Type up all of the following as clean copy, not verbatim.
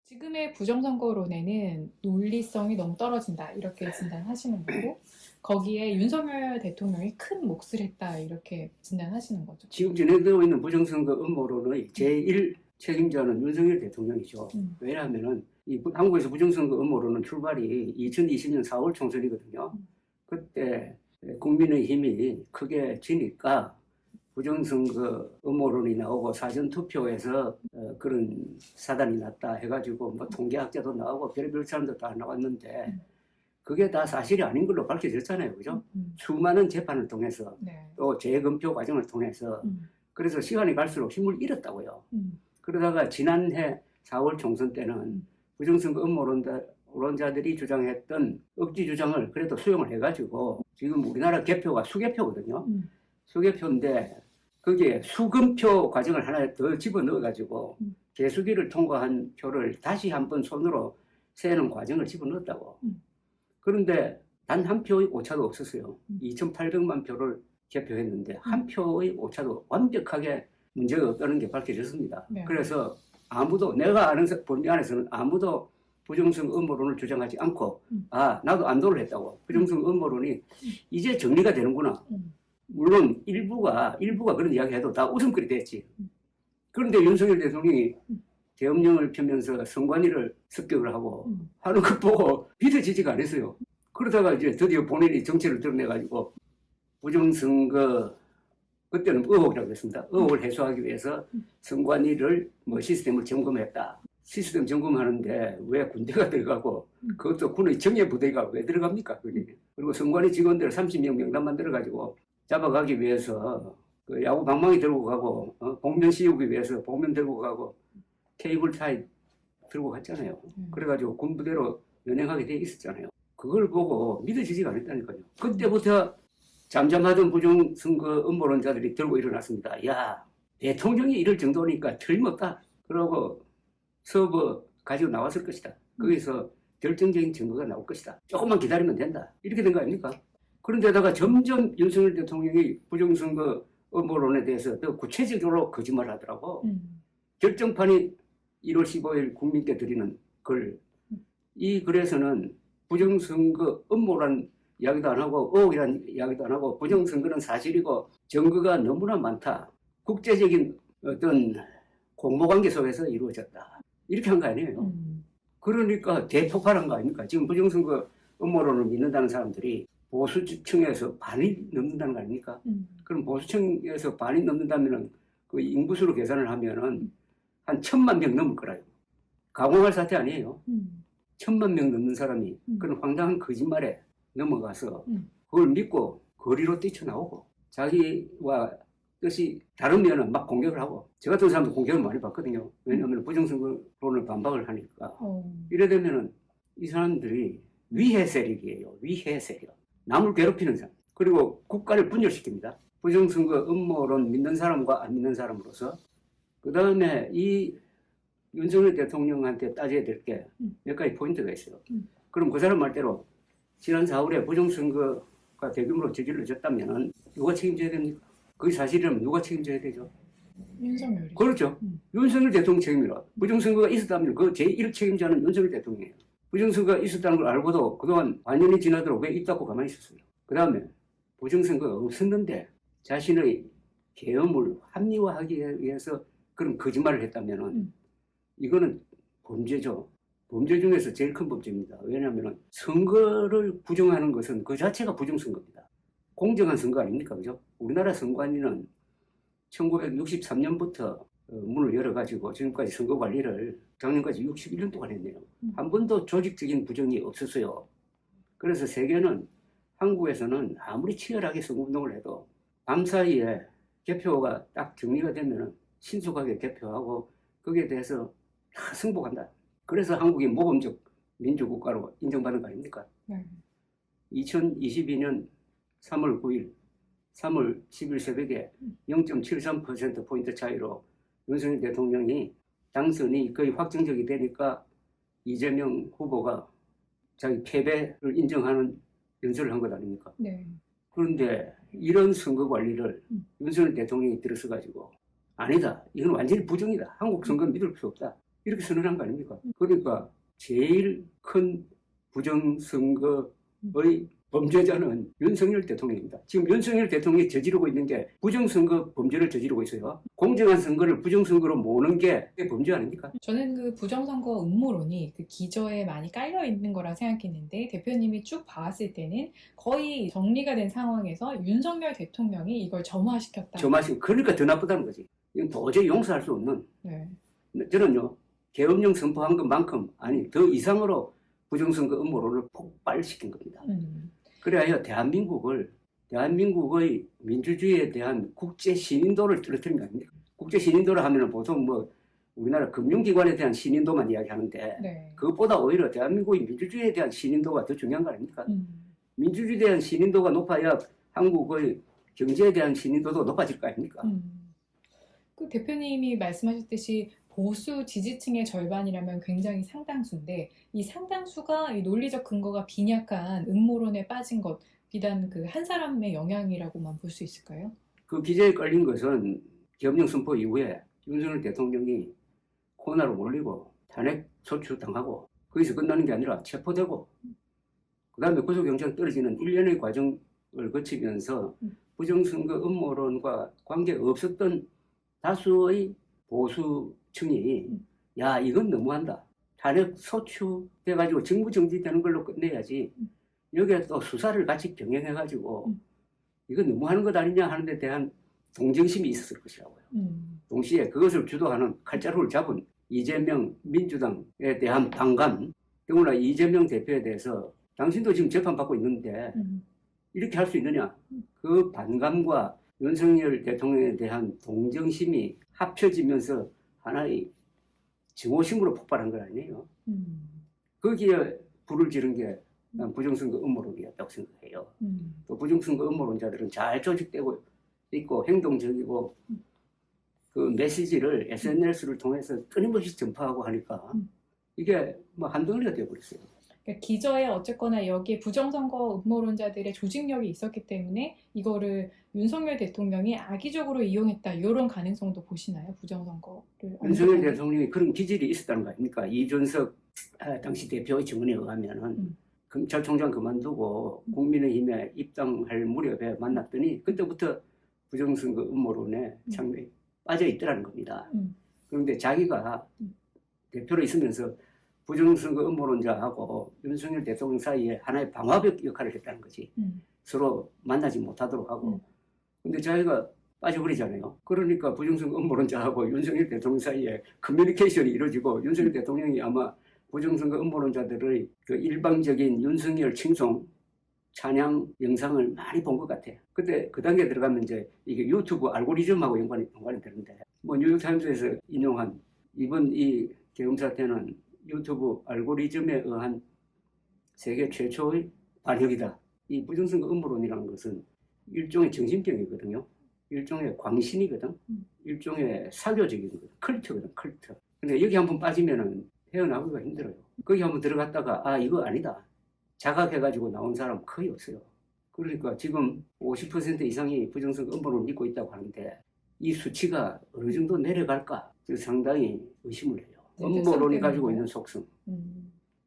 지금의 부정선거론에는 논리성이 너무 떨어진다 이렇게 진단하시는 거고 거기에 윤석열 대통령이 큰 몫을 했다 이렇게 진단하시는 거죠. 지금 진행되고 있는 부정선거 음모론의 제1 책임자는 윤석열 대통령이죠. 왜냐하면 한국에서 부정선거 음모론은 출발이 2020년 4월 총선이거든요. 그때 국민의힘이 크게 지니까 부정선거 음모론이 나오고 사전투표에서 그런 사단이 났다 해가지고 뭐 통계학자도 나오고 별의별 사람도 다 나왔는데 그게 다 사실이 아닌 걸로 밝혀졌잖아요. 그죠? 수많은 재판을 통해서 또 재검표 과정을 통해서 그래서 시간이 갈수록 힘을 잃었다고요. 그러다가 지난해 4월 총선 때는 부정선거 음모론자들이 주장했던 억지 주장을 그래도 수용을 해가지고 지금 우리나라 개표가 수개표거든요. 수개표인데 거기에 수검표 과정을 하나 더 집어넣어가지고 개수기를 통과한 표를 다시 한번 손으로 세는 과정을 집어넣었다고. 그런데 단 한 표의 오차도 없었어요. 2,800만 표를 개표했는데 한 표의 오차도 완벽하게 문제가 없다는 게 밝혀졌습니다. 네. 그래서 아무도 내가 아는 범위 안에서는 아무도 부정선거 음모론을 주장하지 않고 나도 안도를 했다고. 부정선거 음모론이 이제 정리가 되는구나. 물론 일부가 그런 이야기해도 다 웃음거리 됐지. 그런데 윤석열 대통령이 계엄령을 펴면서 선관위를 습격을 하고 하는 것 보고 믿어지지가 않았어요. 그러다가 이제 드디어 본인이 정체를 드러내가지고 부정선거 그때는 의혹이라고 했습니다. 의혹을 해소하기 위해서 선관위를 시스템을 점검했다. 시스템 점검하는데 왜 군대가 들어가고 그것도 군의 정예부대가 왜 들어갑니까? 그게. 그리고 선관위 직원들 30명 명단 만들어가지고 잡아가기 위해서 그 야구 방망이 들고 가고 복면 씌우기 위해서 복면 들고 가고 케이블 타이 들고 갔잖아요. 그래가지고 군부대로 연행하게 돼 있었잖아요. 그걸 보고 믿어지지가 않았다니까요. 그때부터 잠잠하던 부정선거 음모론자들이 들고 일어났습니다. 야, 대통령이 이럴 정도니까 틀림없다. 그러고 서버 가지고 나왔을 것이다. 거기서 결정적인 증거가 나올 것이다. 조금만 기다리면 된다. 이렇게 된 거 아닙니까? 그런데다가 점점 윤석열 대통령이 부정선거 음모론에 대해서 더 구체적으로 거짓말을 하더라고. 결정판이 1월 15일 국민께 드리는 글. 이 글에서는 부정선거 음모란 이야기도 안 하고 의혹이란 이야기도 안 하고 부정선거는 사실이고 증거가 너무나 많다. 국제적인 어떤 공모관계 속에서 이루어졌다. 이렇게 한 거 아니에요. 그러니까 대폭발한 거 아닙니까? 지금 부정선거 음모론을 믿는다는 사람들이 보수층에서 반이 넘는다는 거 아닙니까? 그럼 보수층에서 반이 넘는다면은 그 인구수로 계산을 하면은 한 1,000만 명 넘을 거라요. 가공할 사태 아니에요. 1,000만 명 넘는 사람이 그런 황당한 거짓말에 넘어가서 그걸 믿고 거리로 뛰쳐나오고 자기와 뜻이 다르면은 막 공격을 하고 저 같은 사람도 공격을 많이 받거든요. 왜냐하면 부정선거론을 반박을 하니까. 이래 되면은 이 사람들이 위해 세력이에요. 위해 세력. 남을 괴롭히는 사람. 그리고 국가를 분열시킵니다. 부정선거 음모론 믿는 사람과 안 믿는 사람으로서. 그 다음에 이 윤석열 대통령한테 따져야 될 게 몇 가지 포인트가 있어요. 그럼 그 사람 말대로 지난 4월에 부정선거가 대규모로 저질러졌다면 누가 책임져야 됩니까? 그게 사실이라면 누가 책임져야 되죠? 윤석열이. 그렇죠. 윤석열 대통령 책임이라. 부정선거가 있었다면 그 제1 책임자는 윤석열 대통령이에요. 부정선거가 있었다는 걸 알고도 그동안 반년이 지나도록 왜 있다고 가만히 있었어요. 그 다음에 부정선거가 없었는데 자신의 계엄을 합리화하기 위해서 그런 거짓말을 했다면 이거는 범죄죠. 범죄 중에서 제일 큰 범죄입니다. 왜냐하면 선거를 부정하는 것은 그 자체가 부정선거입니다. 공정한 선거 아닙니까? 그죠? 우리나라 선관위는 1963년부터 문을 열어가지고 지금까지 선거 관리를 작년까지 61년 동안 했네요. 한 번도 조직적인 부정이 없었어요. 그래서 세계는 한국에서는 아무리 치열하게 선거운동을 해도 밤사이에 개표가 딱 정리가 되면 신속하게 개표하고 거기에 대해서 다 승복한다. 그래서 한국이 모범적 민주국가로 인정받은 거 아닙니까? 2022년 3월 9일, 3월 10일 새벽에 0.73%포인트 차이로 윤석열 대통령이 당선이 거의 확정적이 되니까 이재명 후보가 자기 패배를 인정하는 연설을 한 것 아닙니까? 그런데 이런 선거 관리를 윤석열 대통령이 들어서가지고 아니다. 이건 완전히 부정이다. 한국 선거는 믿을 수 없다. 이렇게 선언한 거 아닙니까? 그러니까 제일 큰 부정선거의 범죄자는 윤석열 대통령입니다. 지금 윤석열 대통령이 저지르고 있는 게 부정선거 범죄를 저지르고 있어요. 공정한 선거를 부정선거로 모으는 게 범죄 아닙니까? 저는 그 부정선거 음모론이 그 기저에 많이 깔려 있는 거라 생각했는데 대표님이 쭉 봐왔을 때는 거의 정리가 된 상황에서 윤석열 대통령이 이걸 점화시켰다. 그러니까 더 나쁘다는 거지. 이건 도저히 용서할 수 없는. 네. 저는요, 계엄령 선포한 것만큼 아니 더 이상으로 부정선거 음모론을 폭발시킨 겁니다. 그래야 대한민국의 민주주의에 대한 국제 신인도를 떨어뜨린 거 아닙니까? 국제 신인도를 하면은 보통 뭐 우리나라 금융기관에 대한 신인도만 이야기하는데 네. 그것보다 오히려 대한민국의 민주주의에 대한 신인도가 더 중요한 거 아닙니까? 민주주의에 대한 신인도가 높아야 한국의 경제에 대한 신인도도 높아질 거 아닙니까? 그 대표님이 말씀하셨듯이 보수 지지층의 절반이라면 굉장히 상당수인데 이 상당수가 이 논리적 근거가 빈약한 음모론에 빠진 것 비단 그 한 사람의 영향이라고만 볼 수 있을까요? 그 기재에 깔린 것은 계엄령 선포 이후에 윤석열 대통령이 코로나로 몰리고 탄핵 소추 당하고 거기서 끝나는 게 아니라 체포되고 그 다음에 구속영장 떨어지는 일련의 과정을 거치면서 부정선거 음모론과 관계없었던 다수의 보수층이 야 이건 너무한다. 탄핵 소추돼가지고 직무정지되는 걸로 끝내야지. 여기에 또 수사를 같이 병행해가지고 이건 너무하는 것 아니냐 하는 데 대한 동정심이 있었을 것이라고요. 동시에 그것을 주도하는 칼자루를 잡은 이재명 민주당에 대한 반감, 더구나 이재명 대표에 대해서 당신도 지금 재판받고 있는데 이렇게 할 수 있느냐. 그 반감과 윤석열 대통령에 대한 동정심이 합쳐지면서 하나의 증오심으로 폭발한 건 아니에요. 거기에 불을 지른 게 난 부정선거 음모론이었다고 생각해요. 또 부정선거 음모론자들은 잘 조직되고 있고 행동적이고 그 메시지를 SNS를 통해서 끊임없이 전파하고 하니까 이게 뭐 한덩어리가 되어버렸어요. 그러니까 기저에 어쨌거나 여기에 부정선거 음모론자들의 조직력이 있었기 때문에 이거를 윤석열 대통령이 악의적으로 이용했다 이런 가능성도 보시나요? 부정선거를 윤석열 대통령이 그런 기질이 있었다는 거 아닙니까? 이준석 당시 대표의 증언에 의하면은 검찰총장 그만두고 국민의힘에 입당할 무렵에 만났더니 그때부터 부정선거 음모론에 참 빠져 있더라는 겁니다. 그런데 자기가 대표로 있으면서 부정선거 음모론자하고 윤석열 대통령 사이에 하나의 방화벽 역할을 했다는 거지. 서로 만나지 못하도록 하고. 근데 자기가 빠져버리잖아요. 그러니까 부정선거 음모론자하고 윤석열 대통령 사이에 커뮤니케이션이 이루어지고 윤석열 대통령이 아마 부정선거 음모론자들의 그 일방적인 윤석열 칭송 찬양 영상을 많이 본 것 같아요. 그때 그 단계에 들어가면 이제 이게 유튜브 알고리즘하고 연관이 되는데 뭐 뉴욕타임스에서 인용한 이번 이 계엄 사태는 유튜브 알고리즘에 의한 세계 최초의 반역이다. 이 부정선거 음모론이라는 것은 일종의 정신병이거든요. 일종의 광신이거든. 일종의 사교적이거든. 컬트거든. 컬트. 근데 여기 한번 빠지면은 헤어나오기가 힘들어요. 거기 한번 들어갔다가 아 이거 아니다. 자각해가지고 나온 사람 거의 없어요. 그러니까 지금 50% 이상이 부정선거 음모론을 믿고 있다고 하는데 이 수치가 어느 정도 내려갈까 상당히 의심을 해요. 음모론이 가지고 있는 속성.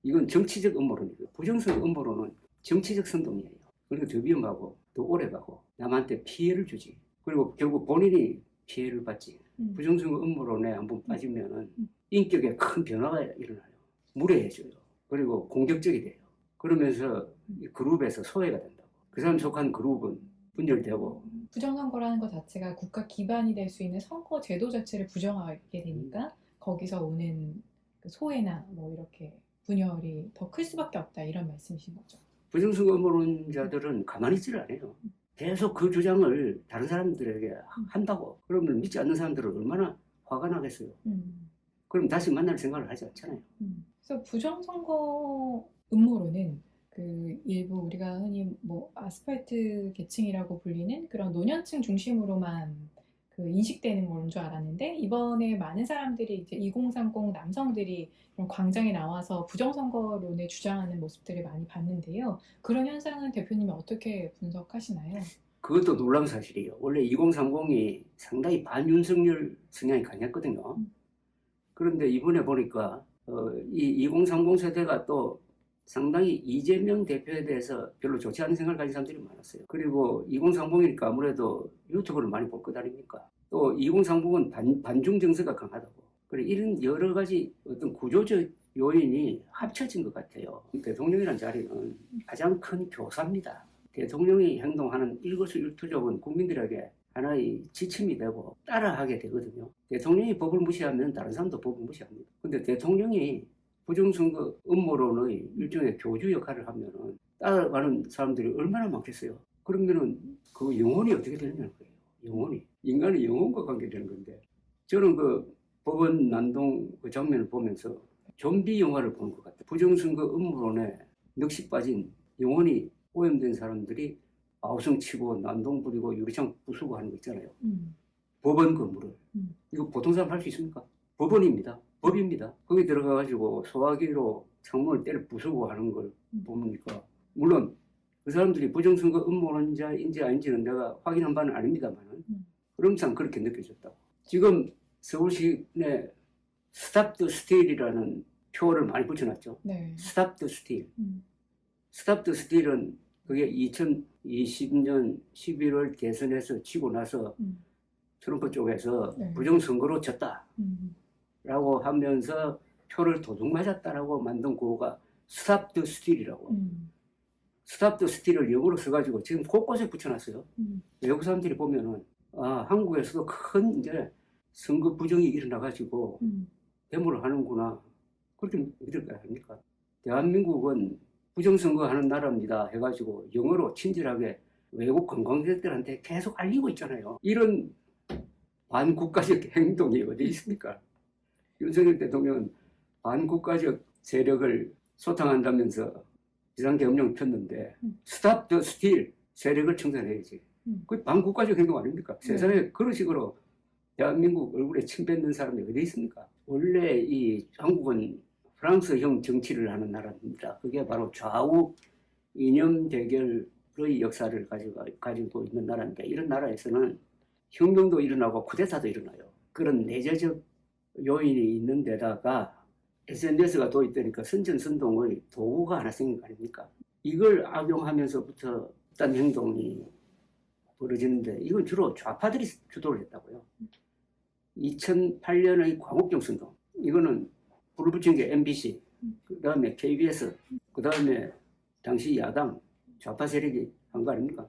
이건 정치적 음모론이고요. 부정선거 음모론은 정치적 선동이에요. 그러니까 더 위험하고 더 오래가고 남한테 피해를 주지. 그리고 결국 본인이 피해를 받지. 부정선거 음모론에 한번 빠지면은 인격에 큰 변화가 일어나요. 무례해져요. 그리고 공격적이 돼요. 그러면서 이 그룹에서 소외가 된다고. 그 사람 속한 그룹은 분열되고. 부정선거라는 것 자체가 국가 기반이 될 수 있는 선거 제도 자체를 부정하게 되니까 거기서 오는 그 소외나 뭐 이렇게 분열이 더 클 수밖에 없다 이런 말씀이신 거죠. 부정선거 음모론자들은 가만히 있지를 않아요. 계속 그 주장을 다른 사람들에게 한다고. 그러면 믿지 않는 사람들은 얼마나 화가 나겠어요. 그럼 다시 만날 생각을 하지 않잖아요. 그래서 부정선거 음모론은 그 일부 우리가 흔히 뭐 아스팔트 계층이라고 불리는 그런 노년층 중심으로만 그 인식되는 건 줄 알았는데 이번에 많은 사람들이 이제 2030 남성들이 그런 광장에 나와서 부정선거론을 주장하는 모습들을 많이 봤는데요. 그런 현상은 대표님이 어떻게 분석하시나요? 그것도 놀라운 사실이에요. 원래 2030이 상당히 반윤석열 성향이 강했거든요. 그런데 이번에 보니까 이 2030 세대가 또 상당히 이재명 대표에 대해서 별로 좋지 않은 생각을 가진 사람들이 많았어요. 그리고 2030이니까 아무래도 유튜브를 많이 볼 것 아닙니까? 또 2030은 반중 정서가 강하다고. 그래 이런 여러 가지 어떤 구조적 요인이 합쳐진 것 같아요. 대통령이라는 자리는 가장 큰 교사입니다. 대통령이 행동하는 일거수일투족은 국민들에게 하나의 지침이 되고 따라하게 되거든요. 대통령이 법을 무시하면 다른 사람도 법을 무시합니다. 근데 대통령이 부정선거 음모론의 일종의 교주 역할을 하면은 따라가는 사람들이 얼마나 많겠어요. 그러면은 그 영혼이 어떻게 되느냐는 거예요. 영혼이. 인간의 영혼과 관계되는 건데 저는 그 법원 난동 그 장면을 보면서 좀비 영화를 보는 것 같아요. 부정선거 음모론에 넋이 빠진 영혼이 오염된 사람들이 아우성 치고 난동 부리고 유리창 부수고 하는 거 있잖아요. 법원 건물을. 이거 보통 사람 할 수 있습니까? 법원입니다. 법입니다. 거기 들어가가지고 소화기로 창문을 때려 부수고 하는 걸 보니까 물론 그 사람들이 부정선거 음모론자인지 아닌지는 내가 확인한 바는 아닙니다만 그럼상 그렇게 느껴졌다고. 지금 서울시 내 스탑 더 스틸이라는 표를 많이 붙여놨죠. 네. 스탑 더 스틸. 스탑 더 스틸은 그게 2020년 11월 대선에서 지고 나서 트럼프 쪽에서 네. 부정선거로 졌다라고 하면서 표를 도둑 맞았다라고 만든 구호가 스탑 더 스틸이라고. 스탑 더 스틸을 영어로 써가지고 지금 곳곳에 붙여놨어요. 외국 사람들이 보면은 한국에서도 큰 이제 선거 부정이 일어나가지고 데모를 하는구나. 그렇게 믿을 거 아닙니까? 대한민국은 부정선거 하는 나라입니다 해가지고 영어로 친절하게 외국 관광객들한테 계속 알리고 있잖아요. 이런 반국가적 행동이 어디 있습니까? 윤석열 대통령은 반국가적 세력을 소탕한다면서 비상계엄령 폈는데 스탑 더 스틸 세력을 청산해야지. 그 반국가적 행동 아닙니까? 세상에 그런 식으로 대한민국 얼굴에 침 뱉는 사람이 어디 있습니까? 원래 이 한국은 프랑스형 정치를 하는 나라입니다. 그게 바로 좌우 이념 대결의 역사를 가지고 있는 나라인데 이런 나라에서는 혁명도 일어나고 쿠데타도 일어나요. 그런 내재적 요인이 있는 데다가 SNS가 도입되니까 선전선동의 도구가 하나 생긴 거 아닙니까? 이걸 악용하면서부터 어떤 행동이 벌어지는데 이건 주로 좌파들이 주도를 했다고요. 2008년의 광복절 선동 이거는 불을 붙인 게 MBC 그 다음에 KBS 그 다음에 당시 야당 좌파 세력이 한 거 아닙니까?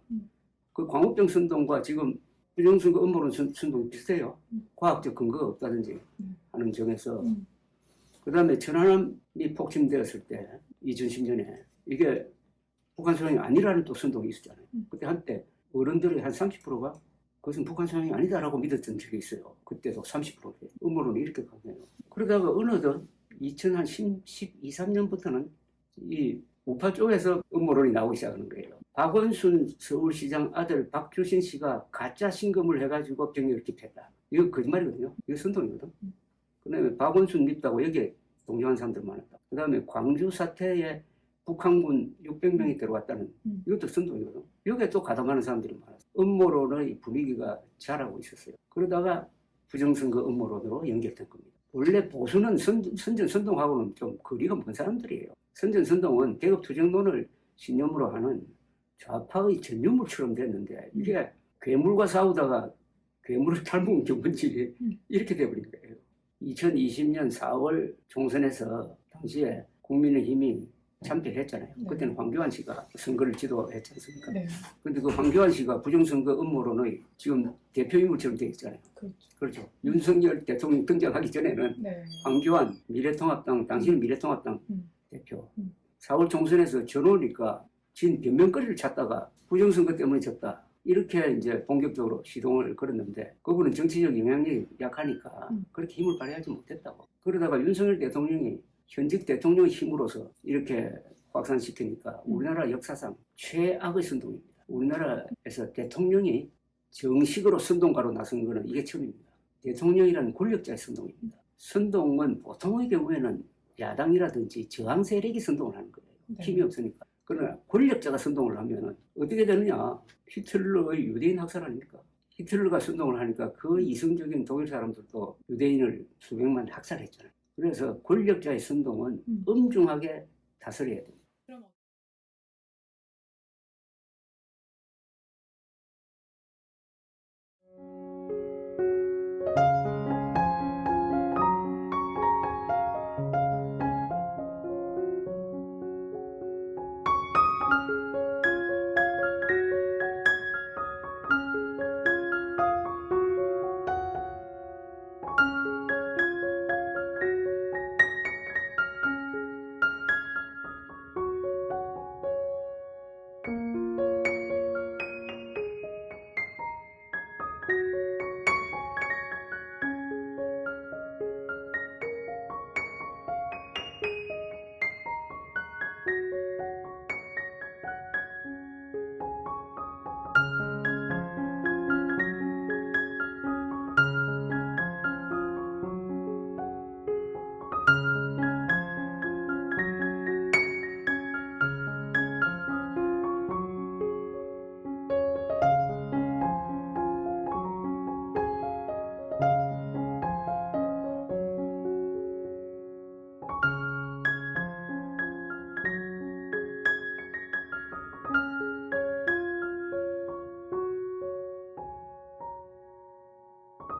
그 광복절 선동과 지금 부정선거 음모론 선동이 비슷해요. 과학적 근거가 없다든지 하는 점에서 그 다음에 천안함이 폭침되었을 때 2010년에 이게 북한 소행이 아니라는 또 선동이 있었잖아요. 그때 한때 어른들의 한 30%가 그것은 북한 소행이 아니다라고 믿었던 적이 있어요. 그때도 30%에 음모론이 이렇게 강해요. 그러다가 어느덧 2012, 13년부터는 이 우파 쪽에서 음모론이 나오기 시작하는 거예요. 박원순 서울시장 아들 박주신 씨가 가짜 신금을 해가지고 병력을 기피했다. 이거 거짓말이거든요. 이거 선동이거든. 그 다음에 박원순 믿다고 여기에 동조한 사람들 많았다. 그 다음에 광주 사태에 북한군 600명이 들어왔다는 이것도 선동이거든. 여기에 또 가담하는 사람들이 많았어. 음모론의 분위기가 자라고 있었어요. 그러다가 부정선거 음모론으로 연결된 겁니다. 원래 보수는 선전선동하고는 좀 거리가 먼 사람들이에요. 선전선동은 계급투쟁론을 신념으로 하는 좌파의 전유물처럼 됐는데 이게 괴물과 싸우다가 괴물을 닮은 경문지 이렇게 돼버린 거예요. 2020년 4월 총선에서 당시에 국민의힘이 참패했잖아요. 네. 그때는 황교안 씨가 선거를 지도했지 않습니까? 네. 그런데 그 황교안 씨가 부정선거 음모론의 지금 대표인물처럼 되어 있잖아요. 그렇죠. 윤석열 대통령 등장하기 전에는 네. 황교안 미래통합당, 당시는 미래통합당 대표. 4월 총선에서 전오니까 진 변명거리를 찾다가 부정선거 때문에 졌다. 이렇게 이제 본격적으로 시동을 걸었는데 그분은 정치적 영향력이 약하니까 그렇게 힘을 발휘하지 못했다고. 그러다가 윤석열 대통령이 현직 대통령의 힘으로서 이렇게 확산시키니까 우리나라 역사상 최악의 선동입니다. 우리나라에서 대통령이 정식으로 선동가로 나선 것은 이게 처음입니다. 대통령이라는 권력자의 선동입니다. 선동은 보통의 경우에는 야당이라든지 저항 세력이 선동을 하는 거예요. 힘이 없으니까. 그러나 권력자가 선동을 하면 어떻게 되느냐. 히틀러의 유대인 학살 아닙니까? 히틀러가 선동을 하니까 그 이성적인 독일 사람들도 유대인을 수백만 학살했잖아요. 그래서 권력자의 선동은 엄중하게 다스려야 됩니다.